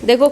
देखो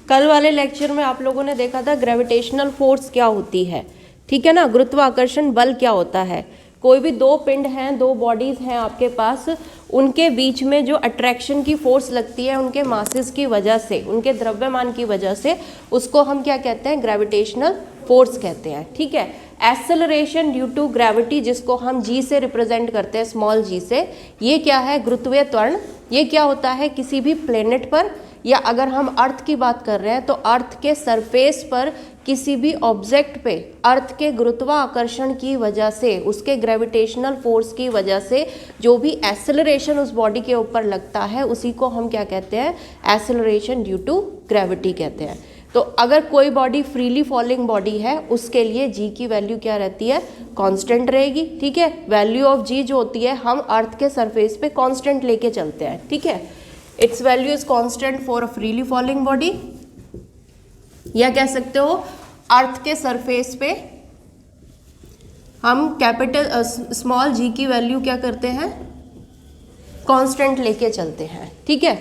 कल वाले लेक्चर में आप लोगों ने देखा था ग्रेविटेशनल फोर्स क्या होती है, ठीक है ना, गुरुत्वाकर्षण बल क्या होता है। कोई भी दो पिंड हैं, दो बॉडीज हैं आपके पास, उनके बीच में जो अट्रैक्शन की फोर्स लगती है उनके मासेस की वजह से, उनके द्रव्यमान की वजह से, उसको हम क्या कहते हैं, ग्रेविटेशनल फोर्स कहते हैं, ठीक है। एक्सेलरेशन ड्यू टू ग्रेविटी, जिसको हम जी से रिप्रेजेंट करते हैं, स्मॉल जी से, ये क्या है, गुरुत्वीय त्वरण। ये क्या होता है, किसी भी प्लेनेट पर, या अगर हम अर्थ की बात कर रहे हैं तो अर्थ के सरफेस पर किसी भी ऑब्जेक्ट पे अर्थ के गुरुत्वाकर्षण की वजह से, उसके ग्रेविटेशनल फोर्स की वजह से जो भी एक्सेलरेशन उस बॉडी के ऊपर लगता है, उसी को हम क्या कहते हैं, एक्सेलरेशन ड्यू टू ग्रेविटी कहते हैं। तो अगर कोई बॉडी फ्रीली फॉलिंग बॉडी है, उसके लिए जी की वैल्यू क्या रहती है, कांस्टेंट रहेगी, ठीक है। वैल्यू ऑफ जी जो होती है, हम अर्थ के सरफेस पे कांस्टेंट लेके चलते हैं, ठीक है। It's value is constant for a freely falling body, या कह सकते हो अर्थ के सरफेस पे हम कैपिटल स्मॉल जी की वैल्यू क्या करते हैं, कांस्टेंट लेके चलते हैं, ठीक है।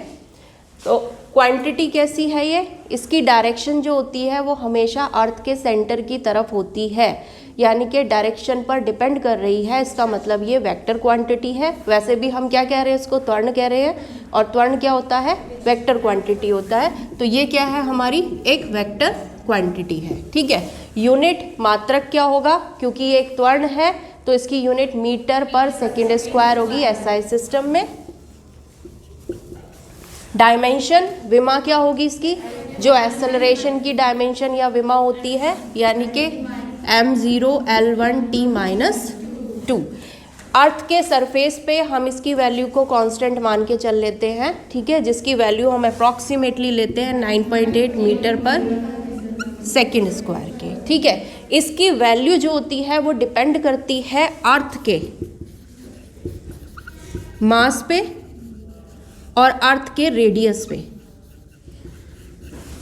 तो क्वांटिटी कैसी है ये, इसकी डायरेक्शन जो होती है वो हमेशा अर्थ के सेंटर की तरफ होती है, यानी कि डायरेक्शन पर डिपेंड कर रही है। इसका मतलब ये वेक्टर क्वांटिटी है। वैसे भी हम क्या कह रहे हैं, इसको त्वरण कह रहे हैं, और त्वरण क्या होता है, वेक्टर क्वांटिटी होता है। तो ये क्या है, हमारी एक वेक्टर क्वांटिटी है, ठीक है। यूनिट मात्रक क्या होगा, क्योंकि ये एक त्वरण है तो इसकी यूनिट मीटर पर सेकेंड स्क्वायर होगी एसआई सिस्टम में। डायमेंशन, विमा क्या होगी इसकी, जो एक्सेलरेशन की डायमेंशन या विमा होती है, यानी कि m0 L1 t - 2। अर्थ के सरफेस पे हम इसकी वैल्यू को कांस्टेंट मान के चल लेते हैं, ठीक है, जिसकी वैल्यू हम अप्रॉक्सीमेटली लेते हैं 9.8 मीटर पर सेकेंड स्क्वायर के, ठीक है। इसकी वैल्यू जो होती है वो डिपेंड करती है अर्थ के मास पे और अर्थ के रेडियस पे,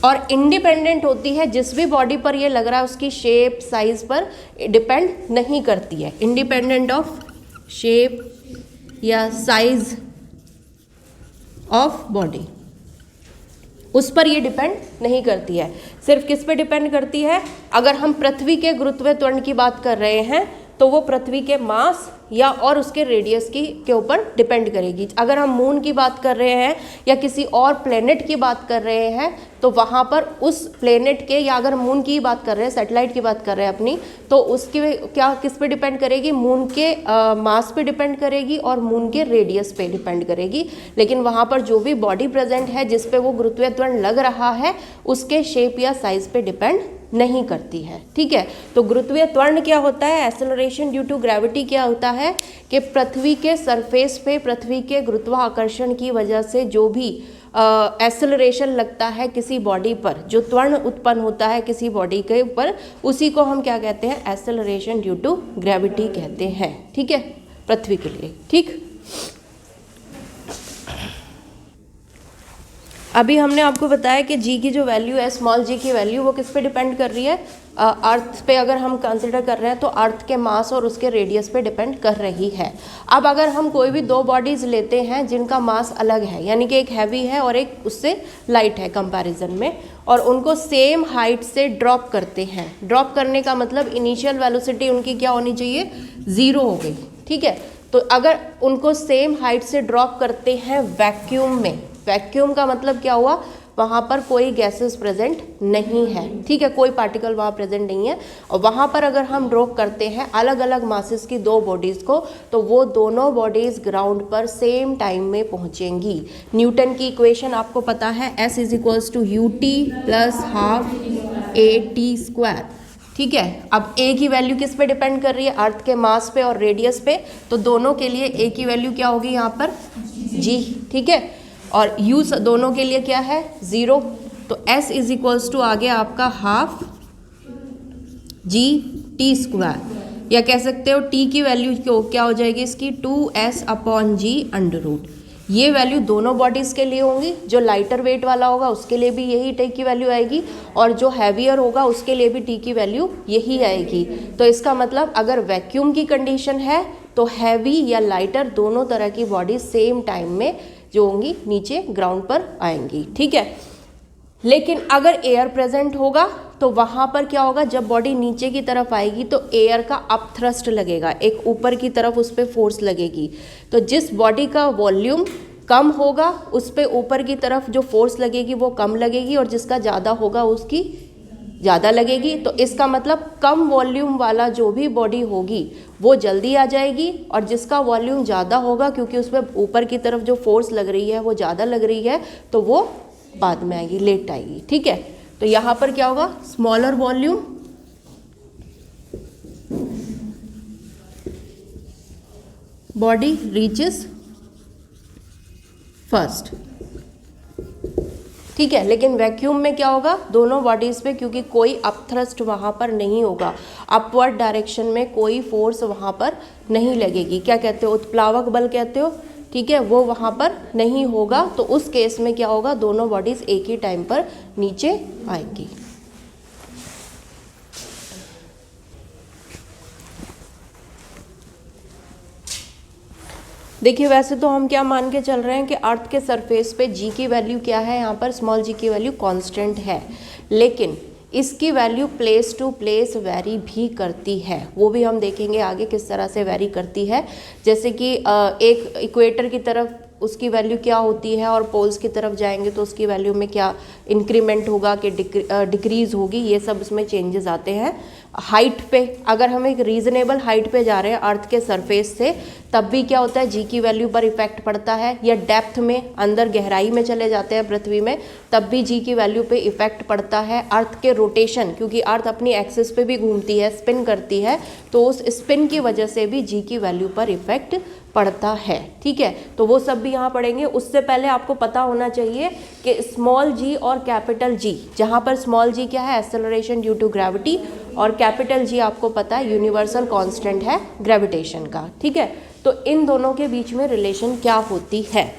और इंडिपेंडेंट होती है जिस भी बॉडी पर ये लग रहा है उसकी शेप साइज पर डिपेंड नहीं करती है। इंडिपेंडेंट ऑफ शेप या साइज ऑफ बॉडी, उस पर ये डिपेंड नहीं करती है। सिर्फ किस पे डिपेंड करती है, अगर हम पृथ्वी के गुरुत्वीय त्वरण की बात कर रहे हैं तो वो पृथ्वी के मास या और उसके रेडियस के ऊपर डिपेंड करेगी। अगर हम मून की बात कर रहे हैं या किसी और प्लेनेट की बात कर रहे हैं तो वहाँ पर उस प्लेनेट के, या अगर मून की बात कर रहे हैं, सैटेलाइट की बात कर रहे हैं अपनी, तो उसकी क्या किस पे डिपेंड करेगी, मून के मास पे डिपेंड करेगी और मून के रेडियस पे डिपेंड करेगी। लेकिन वहाँ पर जो भी बॉडी प्रेजेंट है जिस पे वो गुरुत्वीय त्वरण लग रहा है, उसके शेप या साइज पे डिपेंड नहीं करती है, ठीक है। तो गुरुत्वीय त्वरण क्या होता है, एक्सेलरेशन ड्यू टू ग्रेविटी क्या होता है कि पृथ्वी के सरफेस पे पृथ्वी के गुरुत्वाकर्षण की वजह से जो भी एक्सेलरेशन लगता है किसी बॉडी पर, जो त्वरण उत्पन्न होता है किसी बॉडी के ऊपर, उसी को हम क्या कहते हैं, एक्सेलरेशन ड्यू टू ग्रेविटी कहते हैं, ठीक है, पृथ्वी के लिए, ठीक। अभी हमने आपको बताया कि जी की जो वैल्यू है, स्मॉल जी की वैल्यू, वो किस पे डिपेंड कर रही है, अर्थ पे अगर हम कंसिडर कर रहे हैं तो अर्थ के मास और उसके रेडियस पे डिपेंड कर रही है। अब अगर हम कोई भी दो बॉडीज़ लेते हैं जिनका मास अलग है, यानी कि एक हैवी है और एक उससे लाइट है कंपैरिजन में, और उनको सेम हाइट से ड्रॉप करते हैं, ड्रॉप करने का मतलब इनिशियल वेलोसिटी उनकी क्या होनी चाहिए, 0 हो गई, ठीक है। तो अगर उनको सेम हाइट से ड्रॉप करते हैं वैक्यूम में, वैक्यूम का मतलब क्या हुआ, वहाँ पर कोई गैसेस प्रेजेंट नहीं है, ठीक है, कोई पार्टिकल वहाँ प्रेजेंट नहीं है, और वहाँ पर अगर हम ड्रॉप करते हैं अलग अलग मासेस की दो बॉडीज़ को, तो वो दोनों बॉडीज़ ग्राउंड पर सेम टाइम में पहुँचेंगी। न्यूटन की इक्वेशन आपको पता है, S = ut + ½ AT², ठीक है। अब A की वैल्यू किस पे डिपेंड कर रही है, अर्थ के मास पे और रेडियस पे, तो दोनों के लिए A की वैल्यू क्या होगी यहाँ पर, G, ठीक है, और U दोनों के लिए क्या है, 0। तो S = आ गया आपका ½ GT², या कह सकते हो T की वैल्यू क्या हो जाएगी इसकी, 2S/G√। ये वैल्यू दोनों बॉडीज़ के लिए होंगी, जो लाइटर वेट वाला होगा उसके लिए भी यही टी की वैल्यू आएगी, और जो हैवियर होगा उसके लिए भी टी की वैल्यू यही आएगी। तो इसका मतलब अगर वैक्यूम की कंडीशन है तो हैवी या लाइटर दोनों तरह की बॉडी सेम टाइम में जो होंगी नीचे ग्राउंड पर आएंगी, ठीक है। लेकिन अगर एयर प्रेजेंट होगा तो वहाँ पर क्या होगा, जब बॉडी नीचे की तरफ आएगी तो एयर का अप थ्रस्ट लगेगा, एक ऊपर की तरफ उस पर फोर्स लगेगी। तो जिस बॉडी का वॉल्यूम कम होगा उस पर ऊपर की तरफ जो फोर्स लगेगी वो कम लगेगी, और जिसका ज़्यादा होगा उसकी ज़्यादा लगेगी। तो इसका मतलब कम वॉल्यूम वाला जो भी बॉडी होगी वो जल्दी आ जाएगी, और जिसका वॉल्यूम ज़्यादा होगा क्योंकि उस पर ऊपर की तरफ जो फोर्स लग रही है वो ज़्यादा लग रही है तो वो बाद में आएगी, लेट आएगी। ठीक है, तो यहाँ पर क्या होगा, smaller volume body reaches first. ठीक है, लेकिन वैक्यूम में क्या होगा, दोनों बॉडीज़ पे क्योंकि कोई अपथ्रस्ट वहाँ पर नहीं होगा, अपवर्ड डायरेक्शन में कोई फोर्स वहाँ पर नहीं लगेगी, क्या कहते हो, उत्प्लावक बल कहते हो। ठीक है, वो वहाँ पर नहीं होगा, तो उस केस में क्या होगा, दोनों बॉडीज़ एक ही टाइम पर नीचे आएंगी। देखिए वैसे तो हम क्या मान के चल रहे हैं कि अर्थ के सरफेस पे जी की वैल्यू क्या है, यहाँ पर स्मॉल जी की वैल्यू कांस्टेंट है, लेकिन इसकी value place to place vary भी करती है, वो भी हम देखेंगे आगे किस तरह से वेरी करती है। जैसे कि एक इक्वेटर की तरफ उसकी वैल्यू क्या होती है और पोल्स की तरफ जाएंगे तो उसकी वैल्यू में क्या इंक्रीमेंट होगा कि डिक्रीज होगी, ये सब इसमें चेंजेस आते हैं। हाइट पे अगर हम एक रीजनेबल हाइट पे जा रहे हैं अर्थ के सरफेस से, तब भी क्या होता है, जी की वैल्यू पर इफेक्ट पड़ता है, या डेप्थ में अंदर गहराई में चले जाते हैं पृथ्वी में, तब भी जी की वैल्यू पे इफेक्ट पड़ता है। अर्थ के रोटेशन, क्योंकि अर्थ अपनी एक्सिस पे भी घूमती है, स्पिन करती है, तो उस स्पिन की वजह से भी जी की वैल्यू पर इफेक्ट पड़ता है। ठीक है, तो वो सब भी यहाँ पढ़ेंगे। उससे पहले आपको पता होना चाहिए कि स्मॉल जी और कैपिटल जी, जहाँ पर स्मॉल जी क्या है, एक्सेलरेशन ड्यू टू ग्रेविटी, और कैपिटल जी आपको पता है यूनिवर्सल कांस्टेंट है ग्रेविटेशन का। ठीक है, तो इन दोनों के बीच में रिलेशन क्या होती है,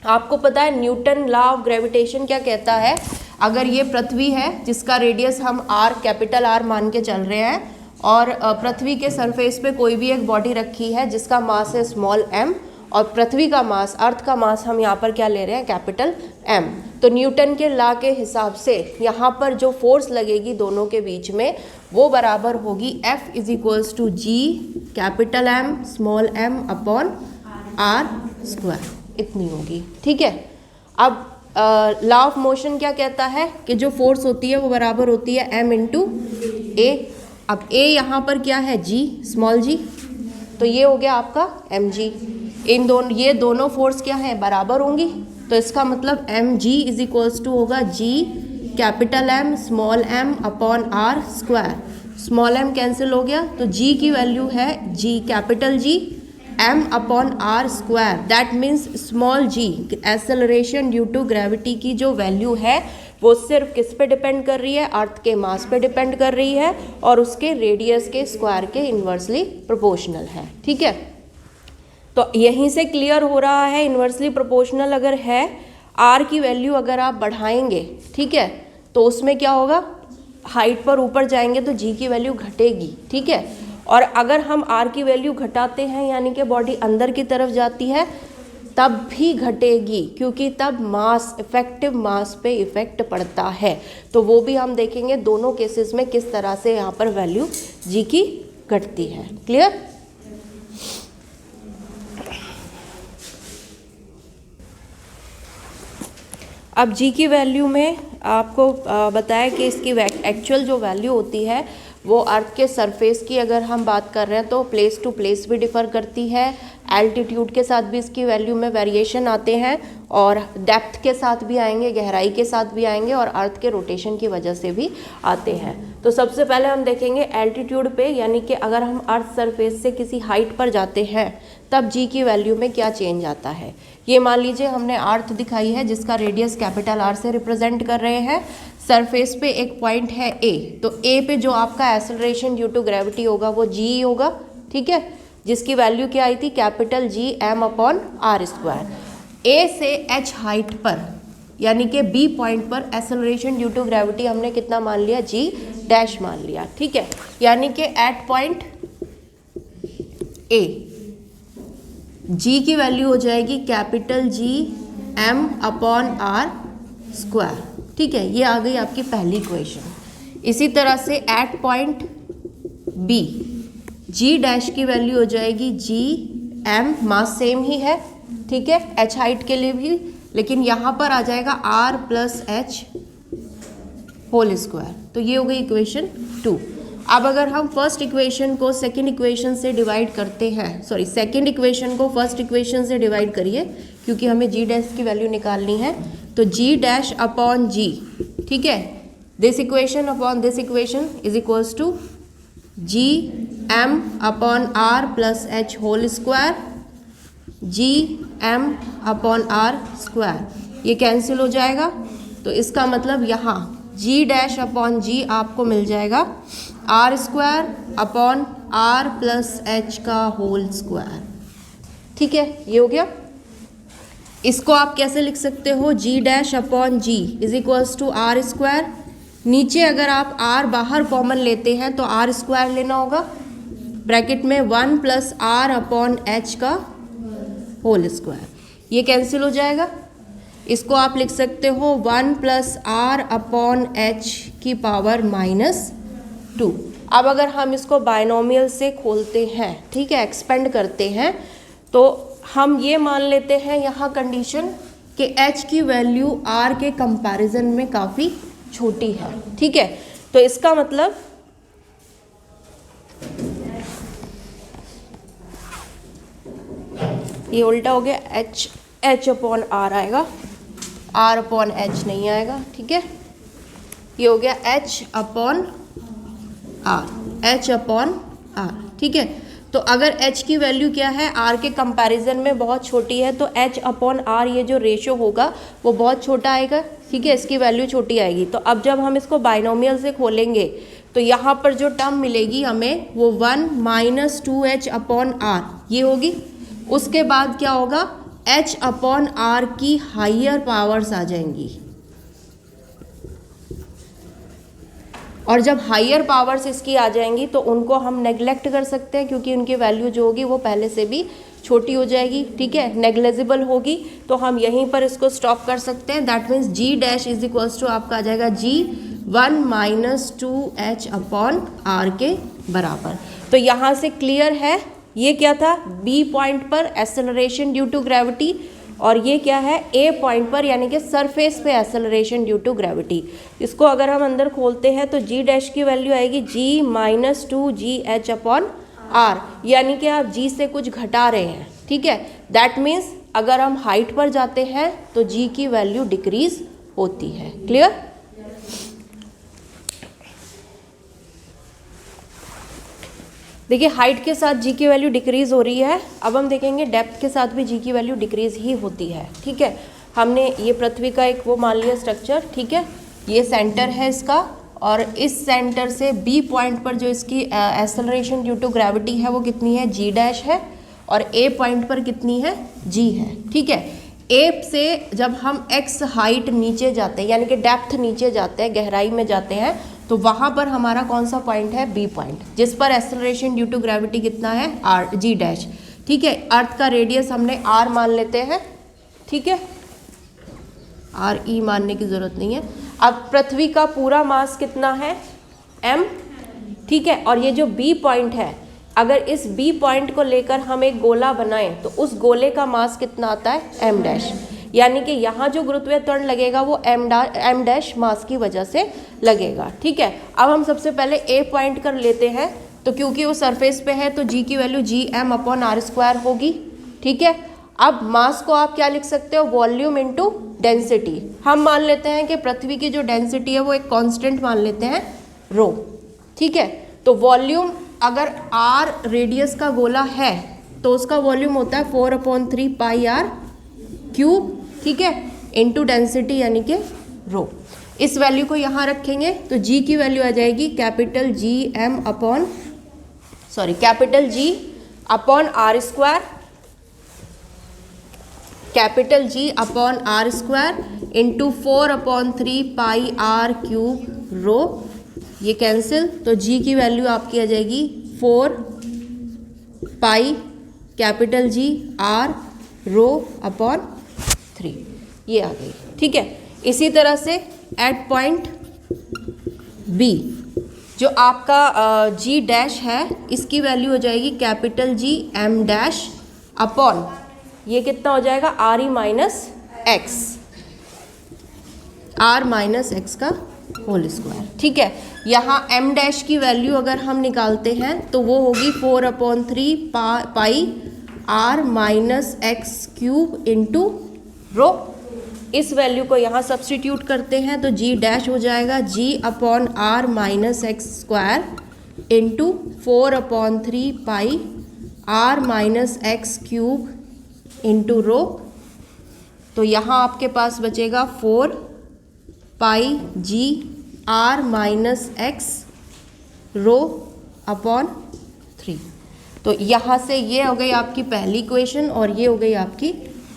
आपको पता है न्यूटन लॉ ऑफ ग्रेविटेशन क्या कहता है। अगर ये पृथ्वी है जिसका रेडियस हम आर, कैपिटल आर मान के चल रहे हैं, और पृथ्वी के सरफेस पे कोई भी एक बॉडी रखी है जिसका मास है स्मॉल m, और पृथ्वी का मास, अर्थ का मास हम यहाँ पर क्या ले रहे हैं, कैपिटल M, तो न्यूटन के लॉ के हिसाब से यहाँ पर जो फोर्स लगेगी दोनों के बीच में वो बराबर होगी F is equals to G capital M small m upon r square, इतनी होगी। ठीक है, अब लॉ ऑफ मोशन क्या कहता है कि जो फोर्स होती है वो बराबर होती है m इंटू ए। अब a यहाँ पर क्या है, g स्मॉल g, तो ये हो गया आपका mg। ये दोनों फोर्स क्या है, बराबर होंगी, तो इसका मतलब mg इज इक्वल्स टू होगा g capital M small m upon r square. Small m cancel हो गया, तो g की वैल्यू है g capital G m upon r square, that means small g acceleration due to gravity की जो value है वो सिर्फ किस पे डिपेंड कर रही है, अर्थ के मास पे डिपेंड कर रही है, और उसके रेडियस के स्क्वायर के इन्वर्सली प्रोपोर्शनल है। ठीक है, तो यहीं से क्लियर हो रहा है इन्वर्सली प्रोपोर्शनल अगर है, आर की वैल्यू अगर आप बढ़ाएंगे, ठीक है, तो उसमें क्या होगा, हाइट पर ऊपर जाएंगे तो जी की वैल्यू घटेगी। ठीक है, और अगर हम आर की वैल्यू घटाते हैं यानी कि बॉडी अंदर की तरफ जाती है तब भी घटेगी, क्योंकि तब मास, इफेक्टिव मास पे इफेक्ट पड़ता है। तो वो भी हम देखेंगे दोनों केसेस में किस तरह से यहाँ पर वैल्यू जी की घटती है। क्लियर? अब जी की वैल्यू में आपको बताया कि इसकी एक्चुअल जो वैल्यू होती है वो अर्थ के सरफेस की अगर हम बात कर रहे हैं तो प्लेस टू प्लेस भी डिफ़र करती है, एल्टीट्यूड के साथ भी इसकी वैल्यू में वेरिएशन आते हैं, और डेप्थ के साथ भी आएंगे, गहराई के साथ भी आएंगे, और अर्थ के रोटेशन की वजह से भी आते हैं। तो सबसे पहले हम देखेंगे एल्टीट्यूड पे, यानी कि अगर हम अर्थ सरफेस से किसी हाइट पर जाते हैं तब जी की वैल्यू में क्या चेंज आता है। ये मान लीजिए हमने अर्थ दिखाई है जिसका रेडियस कैपिटल आर से रिप्रेजेंट कर रहे हैं, सरफेस पे एक पॉइंट है ए, तो ए पे जो आपका एक्सेलरेशन ड्यू टू ग्रेविटी होगा वो जी होगा। ठीक है, जिसकी वैल्यू क्या आई थी, capital G M upon R square. A से एच हाइट पर यानी कि बी पॉइंट पर एक्सेलरेशन ड्यू टू ग्रेविटी हमने कितना मान लिया, जी डैश मान लिया। ठीक है, यानी कि एट पॉइंट ए जी की वैल्यू हो जाएगी capital G M upon R square. ठीक है, ये आ गई आपकी पहली इक्वेशन। इसी तरह से एट पॉइंट बी जी डैश की वैल्यू हो जाएगी जी एम, मास सेम ही है, ठीक है, एच हाइट के लिए भी, लेकिन यहाँ पर आ जाएगा R plus H whole square. तो ये हो गई इक्वेशन 2। अब अगर हम फर्स्ट इक्वेशन को सेकंड इक्वेशन से डिवाइड करते हैं, सॉरी सेकंड इक्वेशन को फर्स्ट इक्वेशन से डिवाइड करिए, क्योंकि हमें जी डैश की वैल्यू निकालनी है। तो जी डैश अपॉन जी, ठीक है, this equation upon this equation is equals to G M upon R plus H whole square, G M upon R square, ये कैंसिल हो जाएगा। तो इसका मतलब यहाँ जी डैश अपॉन जी आपको मिल जाएगा R square upon R plus H का होल स्क्वायर, ठीक है, ये हो गया। इसको आप कैसे लिख सकते हो, g dash upon g is equals to r square, नीचे अगर आप आर बाहर कॉमन लेते हैं तो आर स्क्वायर लेना होगा, ब्रैकेट में 1 प्लस आर अपॉन एच का होल स्क्वायर, ये कैंसिल हो जाएगा। इसको आप लिख सकते हो 1 प्लस आर अपॉन एच की पावर -2। अब अगर हम इसको बायनोमियल से खोलते हैं, ठीक है, एक्सपेंड करते हैं, तो हम ये मान लेते हैं यहाँ कंडीशन कि h की वैल्यू r के कंपैरिजन में काफ़ी छोटी है, ठीक है। तो इसका मतलब ये उल्टा हो गया, h अपॉन r आएगा, r अपॉन h नहीं आएगा, ठीक है, ये हो गया h अपॉन r, ठीक है। तो अगर h की वैल्यू क्या है, r के कंपैरिजन में बहुत छोटी है, तो h अपॉन r ये जो रेशो होगा वो बहुत छोटा आएगा, ठीक है, इसकी वैल्यू छोटी आएगी। तो अब जब हम इसको बाइनोमियल से खोलेंगे तो यहाँ पर जो टर्म मिलेगी हमें वो 1 माइनस 2h अपॉन r ये होगी। उसके बाद क्या होगा, h अपॉन r की हायर पावर्स आ जाएंगी, और जब हायर पावर्स इसकी आ जाएंगी तो उनको हम नेग्लेक्ट कर सकते हैं, क्योंकि उनकी वैल्यू जो होगी वो पहले से भी छोटी हो जाएगी, ठीक है, नेग्लेजिबल होगी। तो हम यहीं पर इसको स्टॉप कर सकते हैं। That means G dash is equals to आपका आ जाएगा जी 1 माइनस 2h अपॉन r के बराबर। तो यहाँ से क्लियर है, ये क्या था, बी पॉइंट पर एक्सेलरेशन ड्यू टू ग्रेविटी, और ये क्या है, ए पॉइंट पर यानी कि सरफेस पे एक्सेलरेशन ड्यू टू ग्रेविटी। इसको अगर हम अंदर खोलते हैं तो जी डैश की वैल्यू आएगी जी माइनस 2gh अपॉन आर, यानी कि आप जी से कुछ घटा रहे हैं, ठीक है। दैट मीन्स अगर हम हाइट पर जाते हैं तो जी की वैल्यू डिक्रीज होती है। क्लियर? देखिए हाइट के साथ जी की वैल्यू डिक्रीज हो रही है। अब हम देखेंगे डेप्थ के साथ भी जी की वैल्यू डिक्रीज ही होती है, ठीक है। हमने ये पृथ्वी का एक वो मान लिया स्ट्रक्चर, ठीक है, ये सेंटर है इसका, और इस सेंटर से बी पॉइंट पर जो इसकी एक्सेलरेशन ड्यू टू ग्रेविटी है वो कितनी है, जी डैश है, और ए पॉइंट पर कितनी है, जी है, ठीक है। ए से जब हम एक्स हाइट नीचे जाते हैं यानी कि डेप्थ नीचे जाते हैं, गहराई में जाते हैं, तो वहाँ पर हमारा कौन सा पॉइंट है, बी पॉइंट, जिस पर एक्सेलरेशन ड्यू टू ग्रेविटी कितना है, आर, जी डैश, ठीक है। अर्थ का रेडियस हमने आर मान लेते हैं, ठीक है, आर ई मानने की ज़रूरत नहीं है। अब पृथ्वी का पूरा मास कितना है, एम, ठीक है, और ये जो बी पॉइंट है, अगर इस बी पॉइंट को लेकर हम एक गोला बनाएं तो उस गोले का मास कितना आता है, एम डैश, यानी कि यहाँ जो गुरुत्वीय त्वरण लगेगा वो एम डैश मास की वजह से लगेगा, ठीक है। अब हम सबसे पहले ए पॉइंट कर लेते हैं, तो क्योंकि वो सरफेस पे है तो जी की value G M upon R square होगी, ठीक है। अब मास को आप क्या लिख सकते हो, वॉल्यूम इनटू डेंसिटी। हम मान लेते हैं कि पृथ्वी की जो डेंसिटी है वो एक कांस्टेंट मान लेते हैं, रो, ठीक है। तो वॉल्यूम अगर आर रेडियस का गोला है तो उसका वॉल्यूम होता है 4/3 पाई आर क्यूब, ठीक है, इनटू डेंसिटी यानी कि रो। इस वैल्यू को यहाँ रखेंगे तो जी की वैल्यू आ जाएगी capital G upon R square, capital G upon R square into 4/3 pi R cube rho, ये कैंसिल, तो जी की वैल्यू आपकी आ जाएगी 4 pi capital G R rho upon 3, ये आ गई, ठीक है। इसी तरह से एट पॉइंट बी जो आपका जी डैश है इसकी वैल्यू हो जाएगी capital G M dash upon ये कितना हो जाएगा R E minus X, R minus X का होल स्क्वायर। ठीक है, यहाँ m डैश की वैल्यू अगर हम निकालते हैं तो वो होगी 4/3 pi r minus x cube into रो। इस वैल्यू को यहाँ सब्सटीट्यूट करते हैं तो g डैश हो जाएगा g upon r minus x square into 4/3 pi r minus x cube into rho. तो यहाँ आपके पास बचेगा 4 pi g r minus x rho upon 3। तो यहाँ से ये हो गई आपकी पहली इक्वेशन और ये हो गई आपकी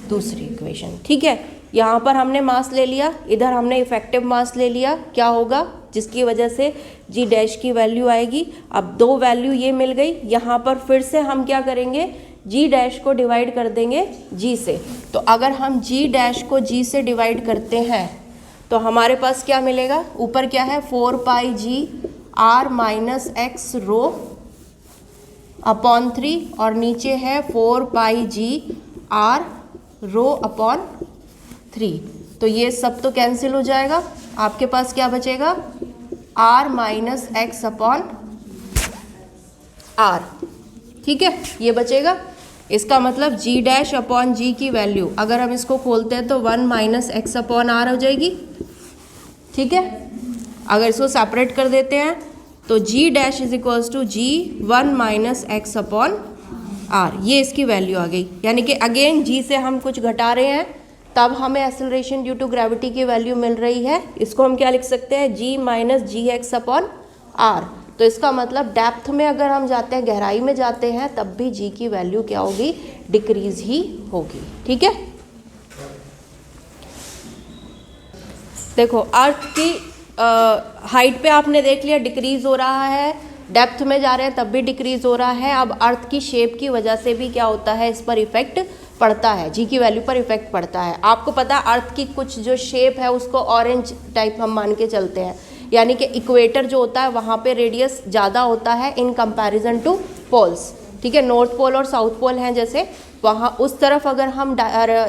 दूसरी इक्वेशन। ठीक है, यहाँ पर हमने मास ले लिया, इधर हमने इफेक्टिव मास ले लिया, क्या होगा जिसकी वजह से जी डैश की वैल्यू आएगी। अब दो वैल्यू ये मिल गई, यहाँ पर फिर से हम क्या करेंगे जी डैश को डिवाइड कर देंगे जी से। तो अगर हम जी डैश को जी से डिवाइड करते हैं तो हमारे पास क्या मिलेगा, ऊपर क्या है 4 pi g r minus x rho upon 3 और नीचे है 4 pi g R rho upon 3। तो ये सब तो कैंसिल हो जाएगा, आपके पास क्या बचेगा R minus x upon R. ठीक है, ये बचेगा। इसका मतलब जी डैश अपॉन जी की वैल्यू अगर हम इसको खोलते हैं तो 1 माइनस एक्स अपॉन आर हो जाएगी। ठीक है, अगर इसको सेपरेट कर देते हैं तो g dash is equals to g 1 minus x upon r, ये इसकी वैल्यू आ गई। यानी कि अगेन जी से हम कुछ घटा रहे हैं तब हमें एक्सेलरेशन ड्यू टू ग्रेविटी की वैल्यू मिल रही है। इसको हम क्या लिख सकते हैं g minus g x upon r. तो इसका मतलब डेप्थ में अगर हम जाते हैं, गहराई में जाते हैं, तब भी जी की वैल्यू क्या होगी डिक्रीज ही होगी। ठीक है, देखो अर्थ की हाइट पे आपने देख लिया डिक्रीज हो रहा है, डेप्थ में जा रहे हैं तब भी डिक्रीज हो रहा है। अब अर्थ की शेप की वजह से भी क्या होता है, इस पर इफेक्ट पड़ता है, जी की वैल्यू पर इफेक्ट पड़ता है। आपको पता है अर्थ की कुछ जो शेप है उसको ऑरेंज टाइप हम मान के चलते हैं, यानी कि इक्वेटर जो होता है वहाँ पे रेडियस ज़्यादा होता है इन कंपैरिजन टू पोल्स। ठीक है, नॉर्थ पोल और साउथ पोल हैं जैसे, वहाँ उस तरफ अगर हम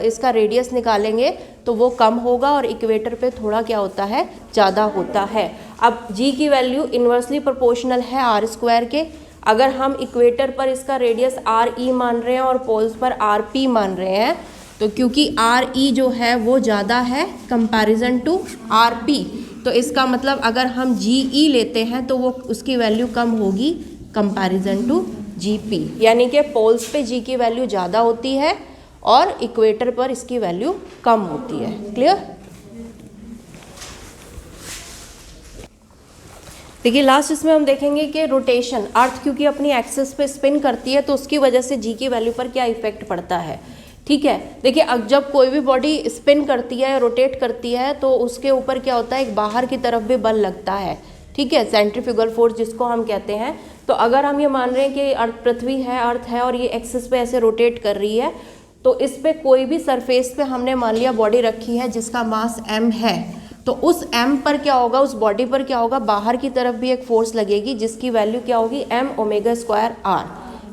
इसका रेडियस निकालेंगे तो वो कम होगा और इक्वेटर पे थोड़ा क्या होता है ज़्यादा होता है। अब जी की वैल्यू इन्वर्सली प्रोपोर्शनल है आर स्क्वायर के। अगर हम इक्वेटर पर इसका रेडियस आर ई मान रहे हैं और पोल्स पर आर पी मान रहे हैं, तो क्योंकि आर ई जो है वो ज़्यादा है कंपैरिजन टू आर पी, तो इसका मतलब अगर हम जी ई लेते हैं तो वो उसकी वैल्यू कम होगी कंपैरिजन टू जी पी, यानी कि पोल्स पे जी की वैल्यू ज़्यादा होती है और इक्वेटर पर इसकी वैल्यू कम होती है। क्लियर? देखिए लास्ट इसमें हम देखेंगे कि रोटेशन, अर्थ क्योंकि अपनी एक्सिस पे स्पिन करती है तो उसकी वजह से जी की वैल्यू पर क्या इफेक्ट पड़ता है। ठीक है, देखिए अब जब कोई भी बॉडी स्पिन करती है, रोटेट करती है, तो उसके ऊपर क्या होता है, एक बाहर की तरफ भी बल लगता है। ठीक है, सेंट्रीफ्यूगल फोर्स जिसको हम कहते हैं। तो अगर हम ये मान रहे हैं कि अर्थ पृथ्वी है, अर्थ है और ये एक्सिस पे ऐसे रोटेट कर रही है, तो इस पे कोई भी सरफेस पे हमने मान लिया बॉडी रखी है जिसका मास m है, तो उस m पर क्या होगा, उस बॉडी पर क्या होगा, बाहर की तरफ भी एक फोर्स लगेगी जिसकी वैल्यू क्या होगी m omega square r,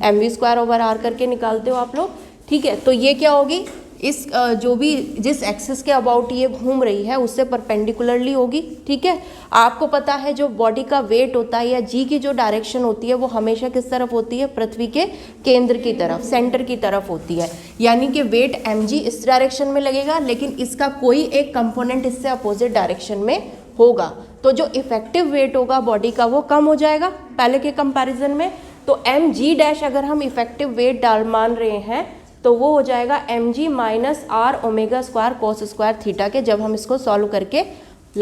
mv square over r करके निकालते हो आप लोग। ठीक है, तो ये क्या होगी, इस जो भी जिस एक्सिस के अबाउट ये घूम रही है उससे परपेंडिकुलरली होगी। ठीक है, आपको पता है जो बॉडी का वेट होता है या जी की जो डायरेक्शन होती है वो हमेशा किस तरफ होती है, पृथ्वी के केंद्र की तरफ, सेंटर की तरफ होती है। यानी कि वेट mg इस डायरेक्शन में लगेगा, लेकिन इसका कोई एक कंपोनेंट इससे अपोजिट डायरेक्शन में होगा, तो जो इफेक्टिव वेट होगा बॉडी का वो कम हो जाएगा पहले के कंपैरिजन में। तो mg डैश अगर हम इफेक्टिव वेट मान रहे हैं तो वो हो जाएगा mg minus R omega square cos square theta के, जब हम इसको सॉल्व करके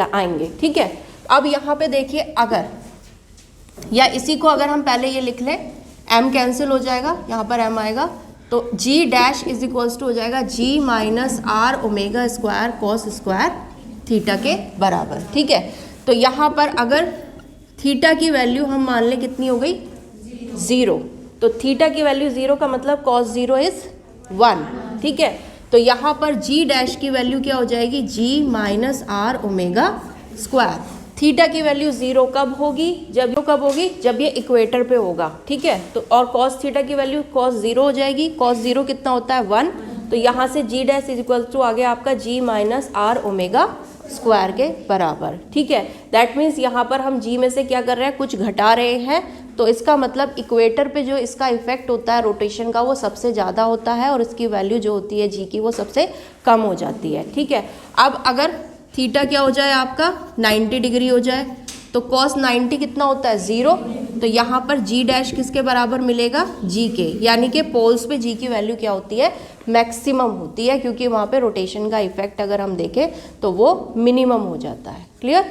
आएंगे। ठीक है, अब यहाँ पे देखिए, अगर या इसी को अगर हम पहले ये लिख लें, m कैंसिल हो जाएगा, यहाँ पर m आएगा, तो g dash is equals to हो जाएगा g minus R omega square cos square theta के बराबर। ठीक है, तो यहाँ पर अगर थीटा की वैल्यू हम मान लें कितनी हो गई 0, तो थीटा की वैल्यू 0 का मतलब cos 0 इज 1। ठीक है, तो यहाँ पर g डैश की वैल्यू क्या हो जाएगी, g minus R omega square. Theta की वैल्यू 0 कब होगी? जब ये इक्वेटर पे होगा, ठीक है। तो और कॉस थीटा की वैल्यू कॉस 0 हो जाएगी। कॉस 0 कितना होता है? 1। तो यहाँ से जी डैश इज इक्वल टू आ गया आपका जी माइनस आर ओमेगा स्क्वायर के बराबर, ठीक है। दैट मीन्स यहाँ पर हम जी में से क्या कर रहे हैं? कुछ घटा रहे हैं। तो इसका मतलब इक्वेटर पे जो इसका इफेक्ट होता है रोटेशन का वो सबसे ज़्यादा होता है और इसकी वैल्यू जो होती है जी की वो सबसे कम हो जाती है, ठीक है। अब अगर थीटा क्या हो जाए आपका? 90 डिग्री हो जाए तो कॉस 90 कितना होता है? 0। तो यहाँ पर जी डैश किसके बराबर मिलेगा? जी के, यानी कि पोल्स पे जी की वैल्यू क्या होती है? मैक्सिमम होती है, क्योंकि वहाँ पे रोटेशन का इफेक्ट अगर हम देखें तो वो मिनिमम हो जाता है। क्लियर?